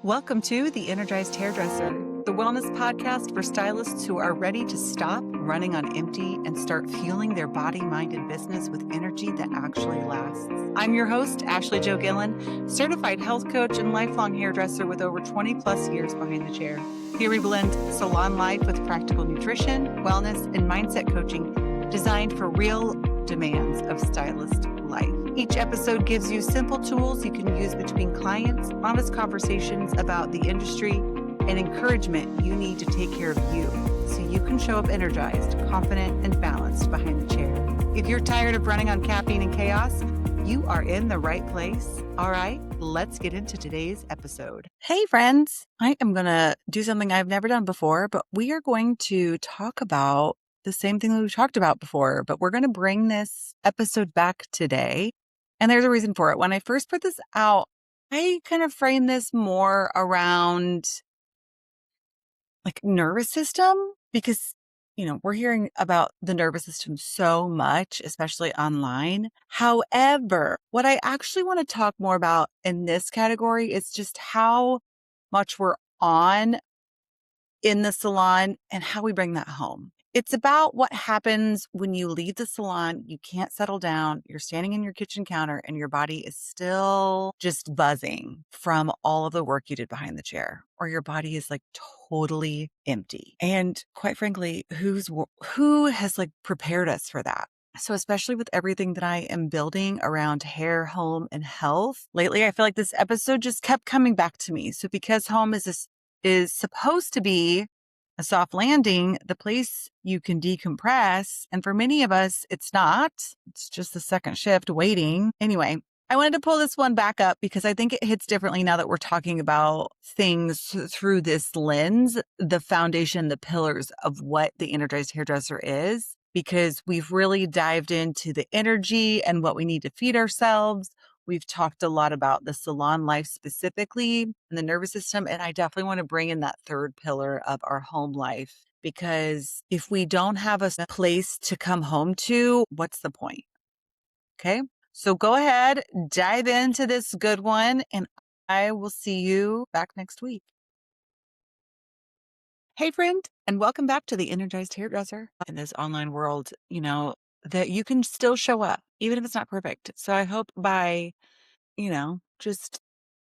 Welcome to The Energized Hairdresser, the wellness podcast for stylists who are ready to stop running on empty and start fueling their body, mind, and business with energy that actually lasts. I'm your host, Ashley Jo Gillen, certified health coach and lifelong hairdresser with over 20 plus years behind the chair. Here we blend salon life with practical nutrition, wellness, and mindset coaching designed for real demands of stylist life. Each episode gives you simple tools you can use between clients, honest conversations about the industry, and encouragement you need to take care of you so you can show up energized, confident, and balanced behind the chair. If you're tired of running on caffeine and chaos, you are in the right place. All right, let's get into today's episode. Hey friends, I am going to do something I've never done before, but we are going to talk about the same thing that we've talked about before, but we're going to bring this episode back today. And there's a reason for it. When I first put this out, I kind of framed this more around like nervous system because, we're hearing about the nervous system so much, especially online. However, what I actually want to talk more about in this category is just how much we're on in the salon and how we bring that home. It's about what happens when you leave the salon, you can't settle down, you're standing in your kitchen counter and your body is still just buzzing from all of the work you did behind the chair, or your body is like totally empty. And quite frankly, who has like prepared us for that? So especially with everything that I am building around hair, home, and health, lately I feel like this episode just kept coming back to me. So because home is supposed to be a soft landing, the place you can decompress. And for many of us, it's not. It's just the second shift waiting. Anyway, I wanted to pull this one back up because I think it hits differently now that we're talking about things through this lens, the foundation, the pillars of what the energized hairdresser is, because we've really dived into the energy and what we need to feed ourselves. We've talked a lot about the salon life specifically and the nervous system. And I definitely want to bring in that third pillar of our home life, because if we don't have a place to come home to, what's the point? Okay. So go ahead, dive into this good one, and I will see you back next week. Hey, friend, and welcome back to the Energized Hairdresser. In this online world, that you can still show up, even if it's not perfect. So I hope by just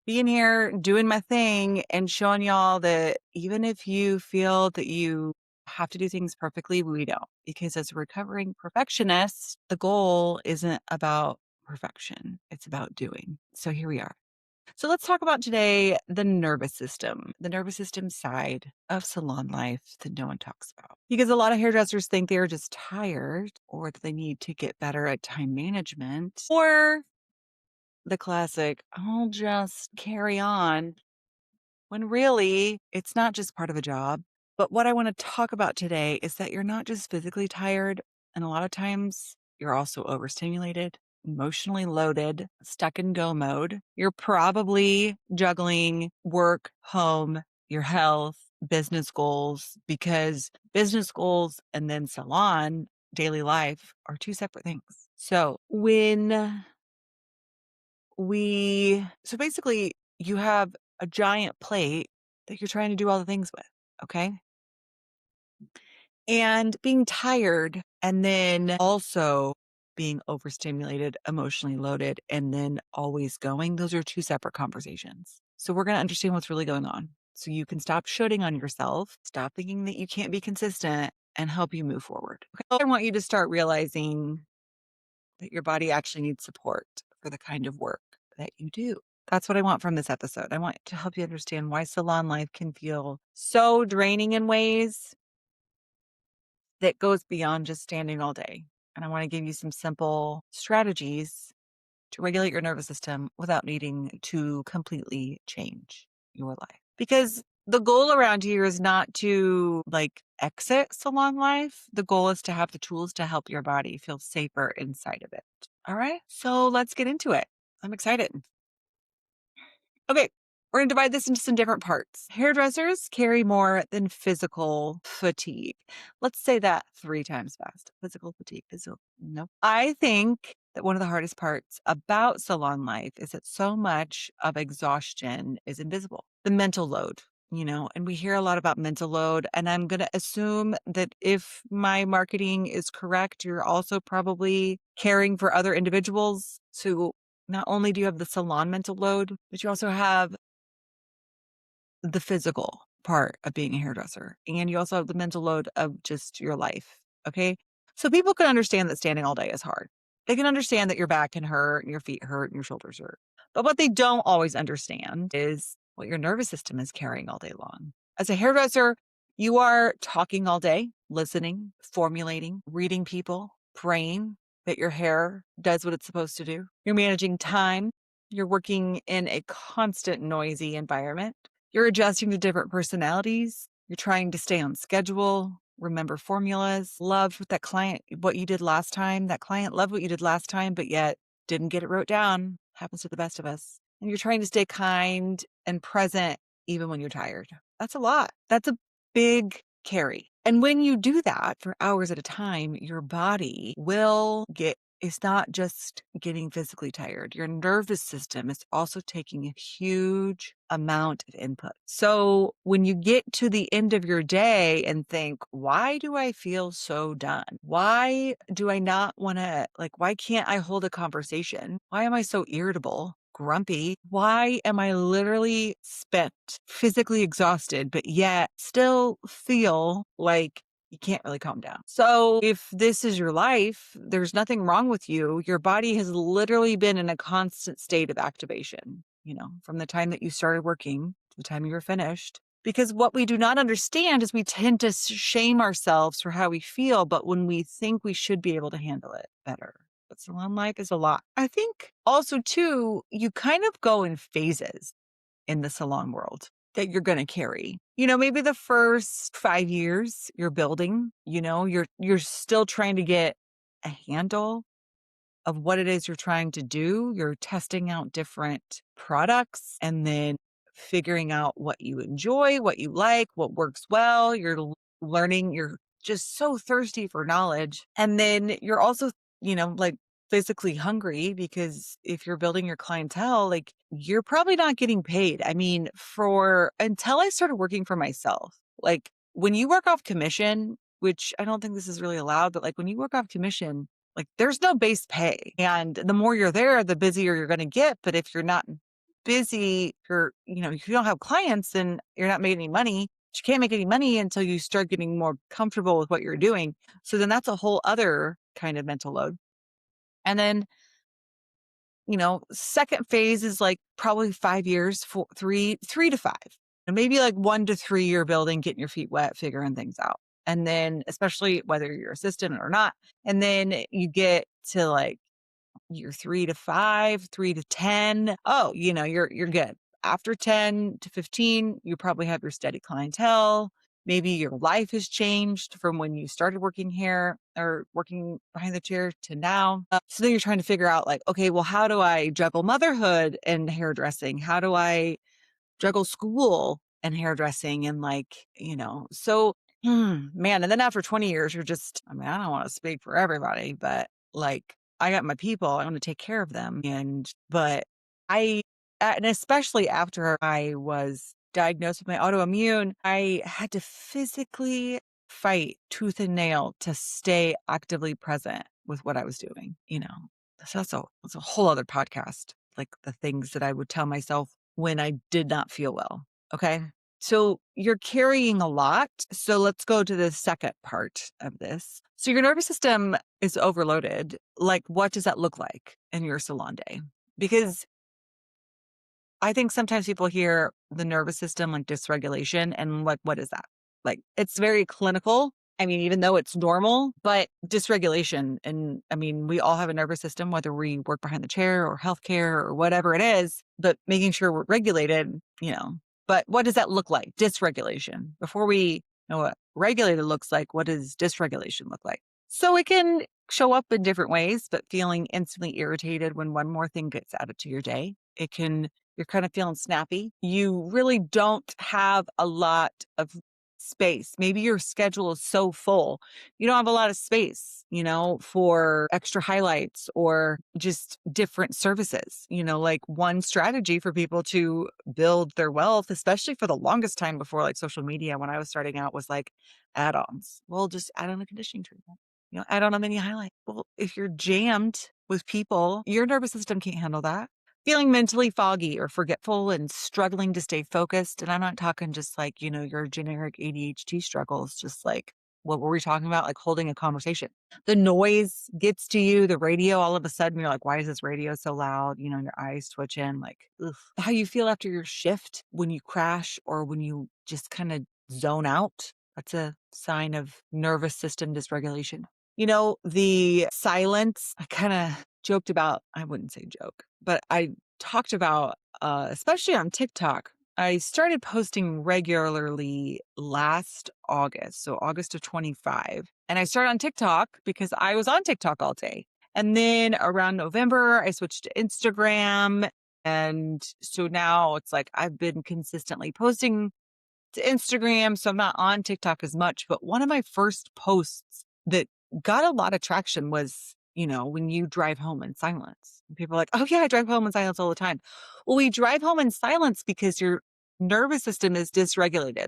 being here, doing my thing and showing y'all that even if you feel that you have to do things perfectly, we don't. Because as a recovering perfectionist, the goal isn't about perfection. It's about doing. So here we are. So let's talk about today the nervous system side of salon life that no one talks about. Because a lot of hairdressers think they're just tired, or that they need to get better at time management, or the classic, I'll just carry on, when really it's not just part of a job. But what I want to talk about today is that you're not just physically tired, and a lot of times you're also overstimulated, emotionally loaded, stuck in go mode. You're probably juggling work, home, your health, business goals, because business goals and then salon, daily life are two separate things. So so basically you have a giant plate that you're trying to do all the things with. Okay. And being tired, and then also being overstimulated, emotionally loaded, and then always going, those are two separate conversations. So we're going to understand what's really going on, so you can stop shooting on yourself, stop thinking that you can't be consistent, and help you move forward. Okay? I want you to start realizing that your body actually needs support for the kind of work that you do. That's what I want from this episode. I want to help you understand why salon life can feel so draining in ways that goes beyond just standing all day. And I want to give you some simple strategies to regulate your nervous system without needing to completely change your life. Because the goal around here is not to exit salon life. The goal is to have the tools to help your body feel safer inside of it. All right. So let's get into it. I'm excited. Okay. We're going to divide this into some different parts. Hairdressers carry more than physical fatigue. Let's say that 3 times fast. Physical fatigue. No. I think that one of the hardest parts about salon life is that so much of exhaustion is invisible. the mental load, and we hear a lot about mental load. And I'm going to assume that if my marketing is correct, you're also probably caring for other individuals. So not only do you have the salon mental load, but you also have the physical part of being a hairdresser. And you also have the mental load of just your life. Okay. So people can understand that standing all day is hard. They can understand that your back can hurt and your feet hurt and your shoulders hurt. But what they don't always understand is what your nervous system is carrying all day long. As a hairdresser, you are talking all day, listening, formulating, reading people, praying that your hair does what it's supposed to do. You're managing time. You're working in a constant noisy environment. You're adjusting to different personalities. You're trying to stay on schedule, remember formulas, love what that client, what you did last time. That client loved what you did last time, but yet didn't get it wrote down. Happens to the best of us. And you're trying to stay kind and present even when you're tired. That's a lot. That's a big carry. And when you do that for hours at a time, your body will get, it's not just getting physically tired. Your nervous system is also taking a huge amount of input. So when you get to the end of your day and think, why do I feel so done? Why do I not want to, why can't I hold a conversation? Why am I so irritable? Grumpy? Why am I literally spent, physically exhausted, but yet still feel like you can't really calm down? So if this is your life, there's nothing wrong with you. Your body has literally been in a constant state of activation, from the time that you started working to the time you were finished. Because what we do not understand is we tend to shame ourselves for how we feel, but when we think we should be able to handle it better. But salon life is a lot. I think also too, you kind of go in phases in the salon world that you're going to carry. Maybe the first 5 years you're building, you're still trying to get a handle of what it is you're trying to do. You're testing out different products and then figuring out what you enjoy, what you like, what works well. You're learning, you're just so thirsty for knowledge. And then you're also, physically hungry, because if you're building your clientele, you're probably not getting paid. I mean, until I started working for myself, when you work off commission, which I don't think this is really allowed, but when you work off commission, there's no base pay. And the more you're there, the busier you're going to get. But if you're not busy, if you don't have clients, then you're not making any money. You can't make any money until you start getting more comfortable with what you're doing. So then that's a whole other kind of mental load. And then, second phase is probably 5 years, three to five, and maybe 1 to 3 year building, getting your feet wet, figuring things out. And then, especially whether you're assistant or not. And then you get to year 3 to 5, 3 to 10. Oh, you're good. After 10 to 15, you probably have your steady clientele. Maybe your life has changed from when you started working here or working behind the chair to now. So then you're trying to figure out okay, well, how do I juggle motherhood and hairdressing? How do I juggle school and hairdressing? And so man, and then after 20 years, you're just, I don't want to speak for everybody, but I got my people, I want to take care of them. But and especially after I was diagnosed with my autoimmune, I had to physically fight tooth and nail to stay actively present with what I was doing. So that's a whole other podcast, the things that I would tell myself when I did not feel well. Okay. So you're carrying a lot. So let's go to the second part of this. So your nervous system is overloaded. What does that look like in your salon day? Because I think sometimes people hear the nervous system, dysregulation, and what is that? It's very clinical. I mean, even though it's normal, but dysregulation. And I mean, we all have a nervous system, whether we work behind the chair or healthcare or whatever it is, but making sure we're regulated, but what does that look like? Dysregulation. Before we know what regulated looks like, what does dysregulation look like? So it can show up in different ways, but feeling instantly irritated when one more thing gets added to your day. You're kind of feeling snappy. You really don't have a lot of space. Maybe your schedule is so full, you don't have a lot of space, for extra highlights or just different services. Like one strategy for people to build their wealth, especially for the longest time before like social media, when I was starting out, was like add ons. Well, just add on a conditioning treatment, add on a mini highlight. Well, if you're jammed with people, your nervous system can't handle that. Feeling mentally foggy or forgetful and struggling to stay focused. And I'm not talking just like, your generic ADHD struggles, just like what were we talking about? Like holding a conversation. The noise gets to you, the radio, all of a sudden you're like, why is this radio so loud? Your eyes twitching, like, ugh. How you feel after your shift when you crash or when you just kind of zone out. That's a sign of nervous system dysregulation. The silence, I kind of joked about, I wouldn't say joke, but I talked about, especially on TikTok. I started posting regularly last August, so August of 25. And I started on TikTok because I was on TikTok all day. And then around November, I switched to Instagram. And so now it's like I've been consistently posting to Instagram, so I'm not on TikTok as much. But one of my first posts that got a lot of traction was, when you drive home in silence. And people are like, oh, yeah, I drive home in silence all the time. Well, we drive home in silence because your nervous system is dysregulated.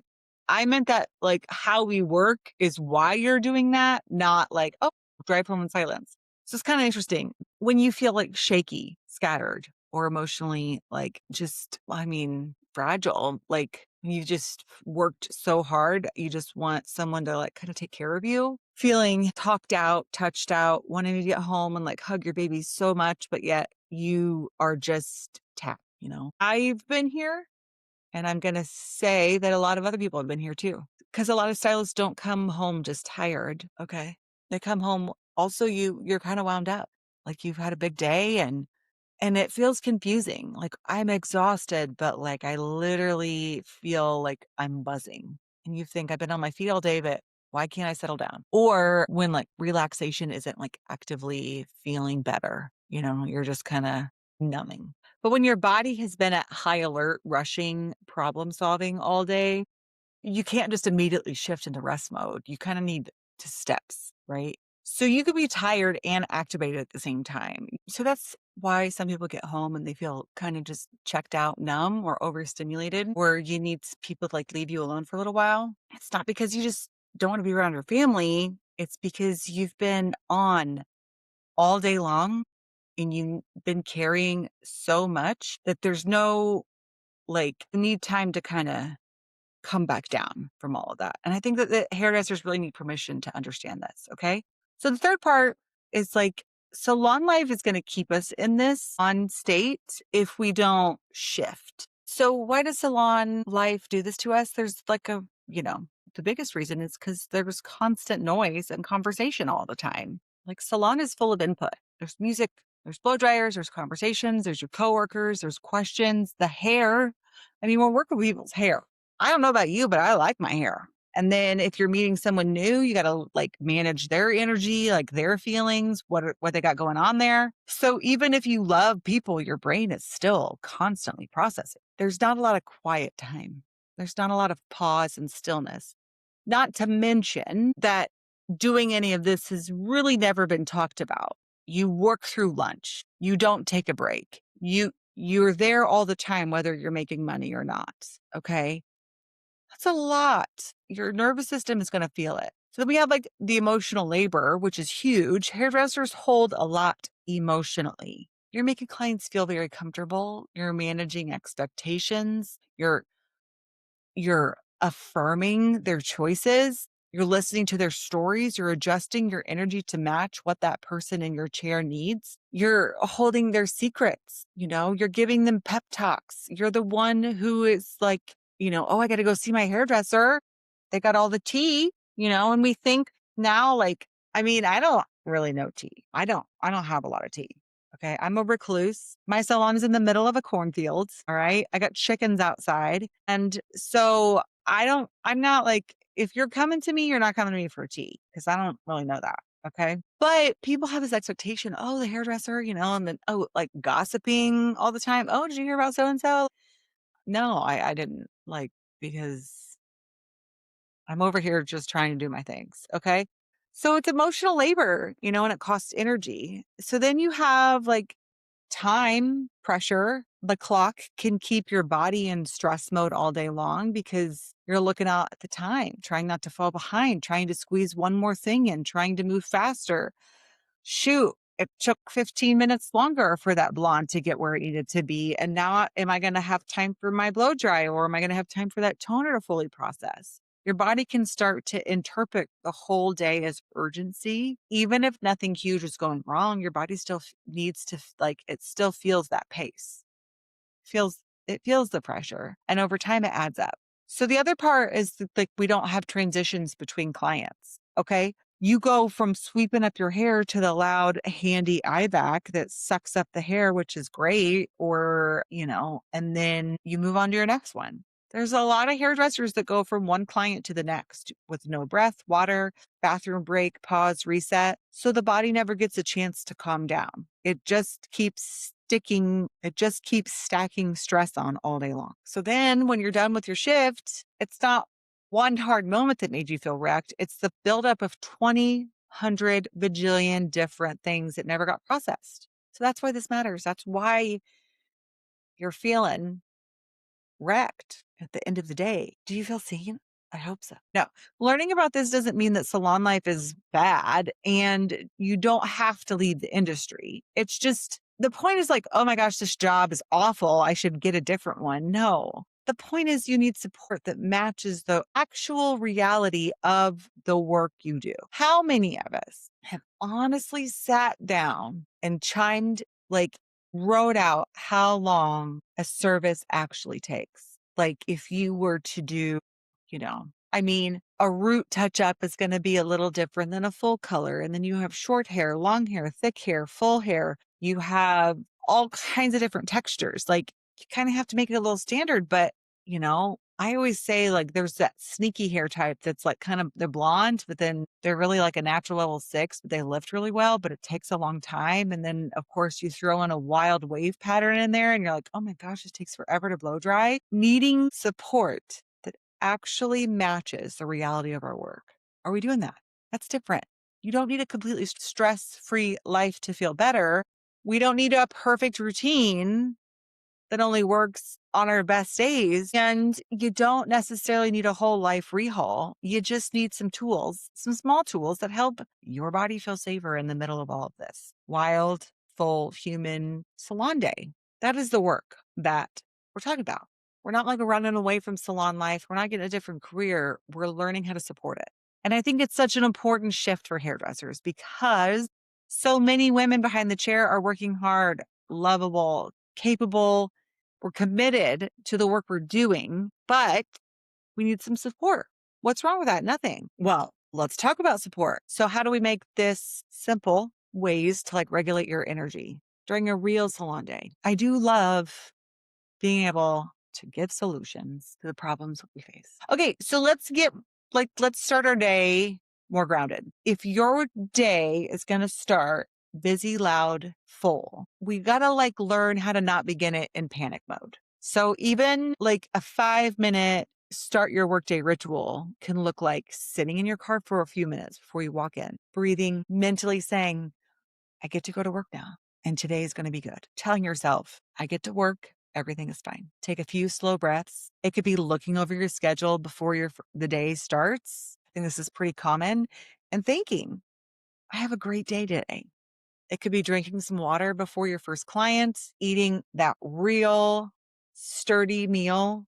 I meant that like how we work is why you're doing that, not like, oh, drive home in silence. So it's kind of interesting when you feel like shaky, scattered, or emotionally like just, fragile, like you just worked so hard. You just want someone to like kind of take care of you, feeling talked out, touched out, wanting to get home and like hug your baby so much, but yet you are just tapped, I've been here and I'm going to say that a lot of other people have been here too, because a lot of stylists don't come home just tired. Okay. They come home also you're kind of wound up. Like you've had a big day and it feels confusing. Like I'm exhausted, but like I literally feel like I'm buzzing. And you think I've been on my feet all day, but why can't I settle down? Or when like relaxation isn't like actively feeling better, you're just kind of numbing. But when your body has been at high alert, rushing, problem solving all day, you can't just immediately shift into rest mode. You kind of need to steps, right? So you could be tired and activated at the same time. So that's why some people get home and they feel kind of just checked out, numb or overstimulated, where you need people to like leave you alone for a little while. It's not because you just don't want to be around your family. It's because you've been on all day long and you've been carrying so much that there's no like need time to kind of come back down from all of that. And I think that the hairdressers really need permission to understand this. Okay. So the third part is like salon life is going to keep us in this on state if we don't shift. So why does salon life do this to us? There's like the biggest reason is because there's constant noise and conversation all the time. Like salon is full of input. There's music, there's blow dryers, there's conversations, there's your coworkers, there's questions, the hair. We're working with people's hair. I don't know about you, but I like my hair. And then if you're meeting someone new, you got to like manage their energy, like their feelings, what they got going on there. So even if you love people, your brain is still constantly processing. There's not a lot of quiet time. There's not a lot of pause and stillness. Not to mention that doing any of this has really never been talked about. You work through lunch. You don't take a break. You're there all the time, whether you're making money or not. Okay. That's a lot. Your nervous system is going to feel it. So then we have like the emotional labor, which is huge. Hairdressers hold a lot emotionally. You're making clients feel very comfortable. You're managing expectations. You're affirming their choices. You're listening to their stories. You're adjusting your energy to match what that person in your chair needs. You're holding their secrets. You're giving them pep talks. You're the one who is like, oh, I got to go see my hairdresser. They got all the tea, and we think now, like, I don't really know tea. I don't have a lot of tea. Okay. I'm a recluse. My salon is in the middle of a cornfield. All right. I got chickens outside. And so I'm not like, if you're coming to me, you're not coming to me for tea because I don't really know that. Okay. But people have this expectation, oh, the hairdresser, and then, oh, like gossiping all the time. Oh, did you hear about so and so? No, I didn't like because I'm over here just trying to do my things. Okay. So it's emotional labor, and it costs energy. So then you have like time pressure. The clock can keep your body in stress mode all day long because you're looking out at the time, trying not to fall behind, trying to squeeze one more thing in, trying to move faster. Shoot, it took 15 minutes longer for that blonde to get where it needed to be. And now am I going to have time for my blow dry, or am I going to have time for that toner to fully process? Your body can start to interpret the whole day as urgency. Even if nothing huge is going wrong, your body still needs to, like, it still feels that pace, feels, it feels the pressure. And over time, it adds up. So the other part is that, like, we don't have transitions between clients. Okay. You go from sweeping up your hair to the loud, handy eye vac that sucks up the hair, which is great. Or, and then you move on to your next one. There's a lot of hairdressers that go from one client to the next with no breath, water, bathroom break, pause, reset. So the body never gets a chance to calm down. It just keeps stacking stress on all day long. So then when you're done with your shift, it's not one hard moment that made you feel wrecked. It's the buildup of 100 bajillion different things that never got processed. So that's why this matters. That's why you're feeling wrecked at the end of the day. Do you feel seen? I hope so. No, learning about this doesn't mean that salon life is bad and you don't have to leave the industry. It's just the point is like, oh my gosh, this job is awful. I should get a different one. No, the point is you need support that matches the actual reality of the work you do. How many of us have honestly sat down and like wrote out how long a service actually takes? Like if you were to do, a root touch up is going to be a little different than a full color. And then you have short hair, long hair, thick hair, full hair. You have all kinds of different textures. Like you kind of have to make it a little standard, but I always say like there's that sneaky hair type that's like kind of they're blonde, but then they're really like a natural level 6, but they lift really well, but it takes a long time. And then of course you throw in a wild wave pattern in there and you're like, oh my gosh, this takes forever to blow dry. Needing support that actually matches the reality of our work. Are we doing that? That's different. You don't need a completely stress-free life to feel better. We don't need a perfect routine that only works on our best days. And you don't necessarily need a whole life rehaul. You just need some tools, some small tools that help your body feel safer in the middle of all of this wild, full human salon day. That is the work that we're talking about. We're not like running away from salon life. We're not getting a different career. We're learning how to support it. And I think it's such an important shift for hairdressers because so many women behind the chair are working hard, lovable, capable. We're committed to the work we're doing, but we need some support. What's wrong with that? Nothing. Well, let's talk about support. So how do we make this simple ways to like regulate your energy during a real salon day? I do love being able to give solutions to the problems we face. Okay, so let's start our day more grounded. If your day is going to start busy, loud, full, we got to like learn how to not begin it in panic mode. So even like a 5-minute start your workday ritual can look like sitting in your car for a few minutes before you walk in, breathing, mentally saying, I get to go to work now and today is going to be good. Telling yourself, I get to work. Everything is fine. Take a few slow breaths. It could be looking over your schedule before the day starts. I think this is pretty common. And thinking, I have a great day today. It could be drinking some water before your first client, eating that real sturdy meal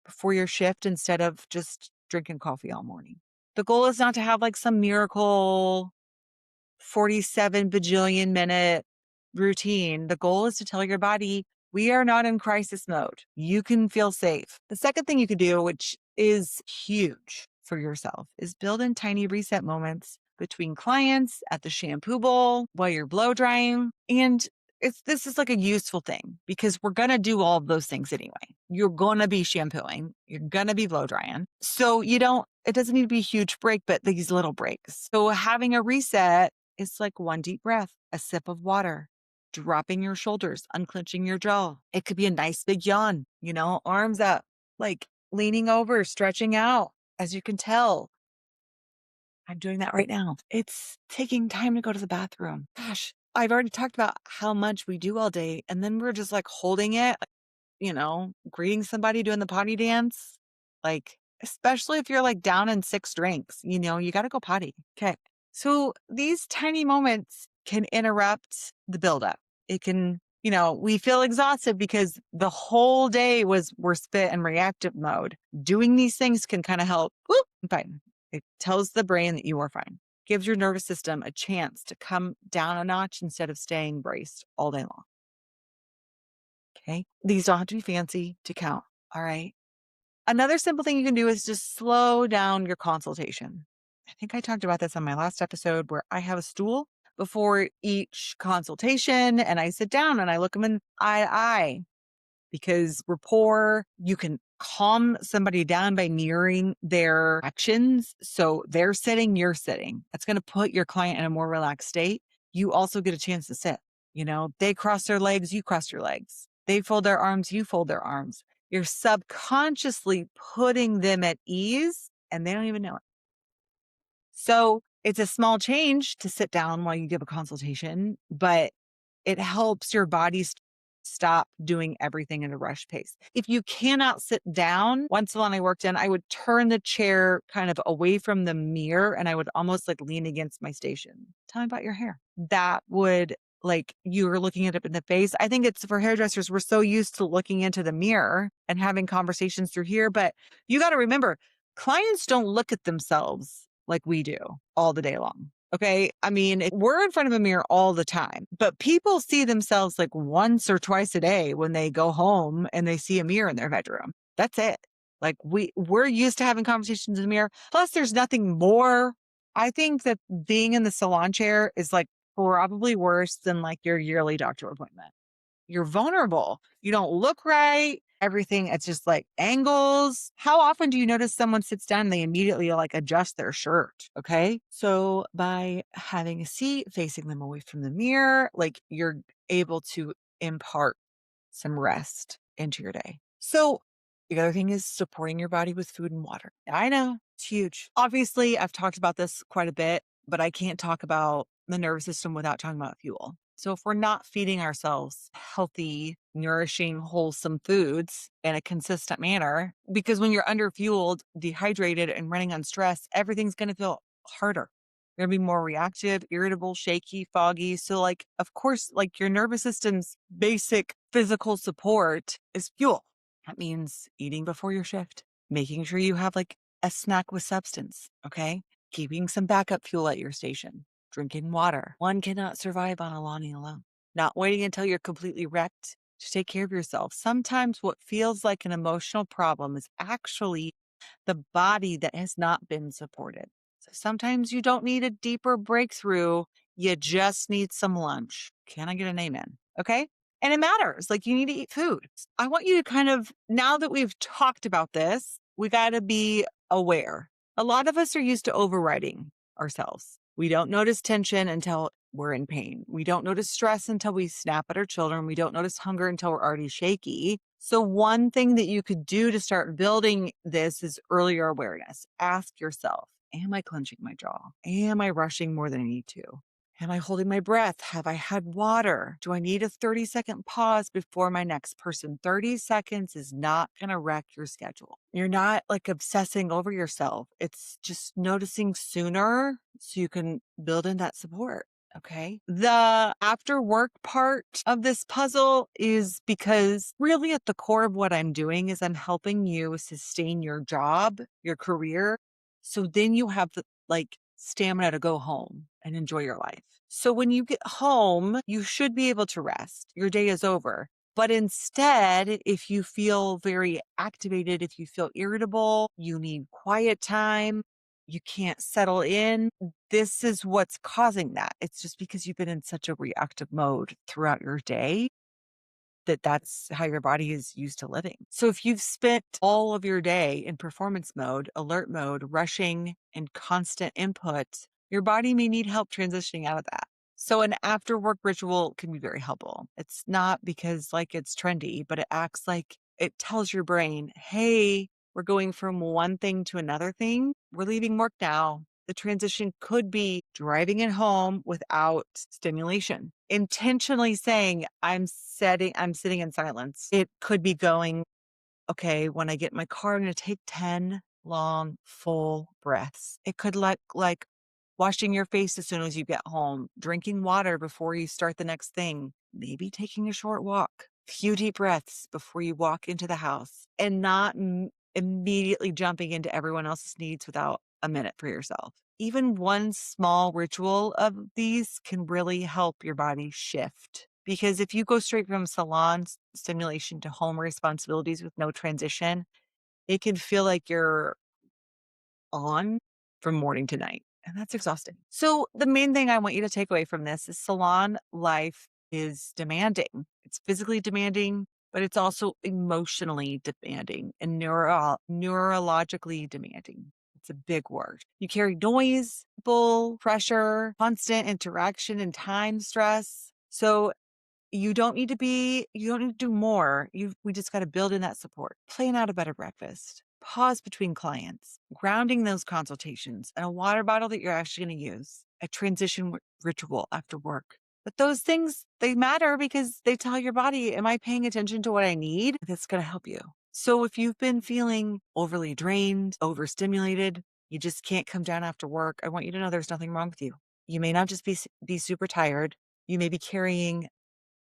before your shift instead of just drinking coffee all morning. The goal is not to have like some miracle 47 bajillion minute routine. The goal is to tell your body, we are not in crisis mode. You can feel safe. The second thing you could do, which is huge for yourself, is build in tiny reset moments between clients, at the shampoo bowl, while you're blow drying. And this is like a useful thing because we're going to do all of those things anyway. You're going to be shampooing. You're going to be blow drying. So it doesn't need to be a huge break, but these little breaks. So having a reset, it's like one deep breath, a sip of water, dropping your shoulders, unclenching your jaw. It could be a nice big yawn, arms up, like leaning over, stretching out. As you can tell, I'm doing that right now. It's taking time to go to the bathroom. Gosh, I've already talked about how much we do all day, and then we're just like holding it, greeting somebody doing the potty dance. Like, especially if you're like down in 6 drinks, you got to go potty. Okay. So these tiny moments can interrupt the buildup. It can, we feel exhausted because the whole day we're spent in reactive mode. Doing these things can kind of help. Whoop, I'm fine. It tells the brain that you are fine. Gives your nervous system a chance to come down a notch instead of staying braced all day long. Okay. These don't have to be fancy to count. All right. Another simple thing you can do is just slow down your consultation. I think I talked about this on my last episode where I have a stool before each consultation and I sit down and I look them in eye to eye because rapport, you can calm somebody down by mirroring their actions. So they're sitting, you're sitting. That's going to put your client in a more relaxed state. You also get a chance to sit. They cross their legs, you cross your legs. They fold their arms, you fold their arms. You're subconsciously putting them at ease and they don't even know it. So it's a small change to sit down while you give a consultation, but it helps your body stop doing everything at a rush pace. If you cannot sit down, one salon I worked in, I would turn the chair kind of away from the mirror and I would almost like lean against my station. Tell me about your hair. That would like you were looking at it in the face. I think it's for hairdressers. We're so used to looking into the mirror and having conversations through here. But you got to remember, clients don't look at themselves like we do all the day long. Okay. I mean, we're in front of a mirror all the time, but people see themselves like once or twice a day when they go home and they see a mirror in their bedroom. That's it. Like we're used to having conversations in the mirror. Plus there's nothing more. I think that being in the salon chair is like probably worse than like your yearly doctor appointment. You're vulnerable. You don't look right. Everything, it's just like angles. How often do you notice someone sits down and they immediately like adjust their shirt? Okay. So by having a seat facing them away from the mirror, like you're able to impart some rest into your day. So the other thing is supporting your body with food and water. I know it's huge. Obviously, I've talked about this quite a bit, but I can't talk about the nervous system without talking about fuel. So if we're not feeding ourselves healthy, nourishing, wholesome foods in a consistent manner, because when you're underfueled, dehydrated, and running on stress, everything's going to feel harder. You're going to be more reactive, irritable, shaky, foggy. So like, of course, like your nervous system's basic physical support is fuel. That means eating before your shift, making sure you have like a snack with substance. Okay. Keeping some backup fuel at your station, drinking water. One cannot survive on Alani alone. Not waiting until you're completely wrecked to take care of yourself. Sometimes what feels like an emotional problem is actually the body that has not been supported. So sometimes you don't need a deeper breakthrough. You just need some lunch. Can I get an amen? Okay. And it matters. Like you need to eat food. I want you to kind of, now that we've talked about this, we got to be aware. A lot of us are used to overriding ourselves. We don't notice tension until we're in pain. We don't notice stress until we snap at our children. We don't notice hunger until we're already shaky. So one thing that you could do to start building this is earlier awareness. Ask yourself, am I clenching my jaw? Am I rushing more than I need to? Am I holding my breath? Have I had water? Do I need a 30-second pause before my next person? 30 seconds is not going to wreck your schedule. You're not like obsessing over yourself. It's just noticing sooner so you can build in that support. Okay. The after work part of this puzzle is because really at the core of what I'm doing is I'm helping you sustain your job, your career. So then you have the like stamina to go home and enjoy your life. So when you get home, you should be able to rest. Your day is over. But instead, if you feel very activated, if you feel irritable, you need quiet time, you can't settle in, this is what's causing that. It's just because you've been in such a reactive mode throughout your day that's how your body is used to living. So if you've spent all of your day in performance mode, alert mode, rushing and constant input, your body may need help transitioning out of that. So an after work ritual can be very helpful. It's not because like it's trendy, but it acts like it tells your brain, hey, We're going from one thing to another thing. We're leaving work now. The transition could be driving it home without stimulation. Intentionally saying, I'm sitting in silence. It could be going, okay, when I get in my car, I'm going to take 10 long, full breaths. It could look like washing your face as soon as you get home, drinking water before you start the next thing, maybe taking a short walk, few deep breaths before you walk into the house, and not immediately jumping into everyone else's needs without a minute for yourself. Even one small ritual of these can really help your body shift. Because if you go straight from salon stimulation to home responsibilities with no transition, it can feel like you're on from morning to night. And that's exhausting. So, the main thing I want you to take away from this is salon life is demanding. It's physically demanding, but it's also emotionally demanding and neurologically demanding. It's a big word. You carry noise, people, pressure, constant interaction and time stress. So, you don't need to do more. We just got to build in that support. Plan out a better breakfast. Pause between clients, grounding those consultations, and a water bottle that you're actually going to use. A transition ritual after work. But those things, they matter because they tell your body, am I paying attention to what I need? That's going to help you. So if you've been feeling overly drained, overstimulated, you just can't come down after work, I want you to know there's nothing wrong with you. You may not just be super tired. You may be carrying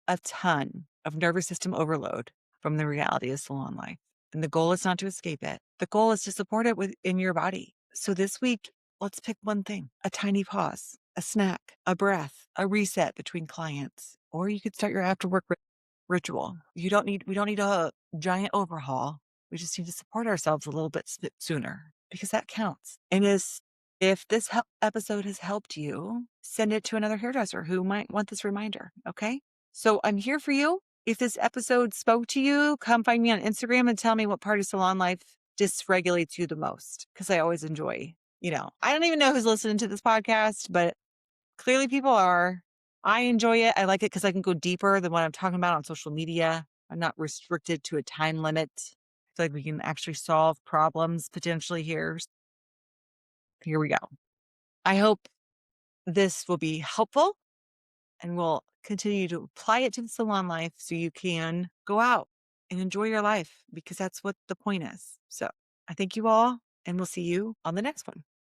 a ton of nervous system overload from the reality of salon life. And the goal is not to escape it. The goal is to support it within your body. So this week, let's pick one thing, a tiny pause, a snack, a breath, a reset between clients, or you could start your after work ritual. We don't need a giant overhaul. We just need to support ourselves a little bit sooner because that counts. And if this episode has helped you, send it to another hairdresser who might want this reminder. Okay. So I'm here for you. If this episode spoke to you, come find me on Instagram and tell me what part of salon life dysregulates you the most. Because I always enjoy, I don't even know who's listening to this podcast, but clearly people are. I enjoy it. I like it because I can go deeper than what I'm talking about on social media. I'm not restricted to a time limit. I feel like we can actually solve problems potentially here. Here we go. I hope this will be helpful and we'll continue to apply it to the salon life so you can go out and enjoy your life because that's what the point is. So I thank you all and we'll see you on the next one.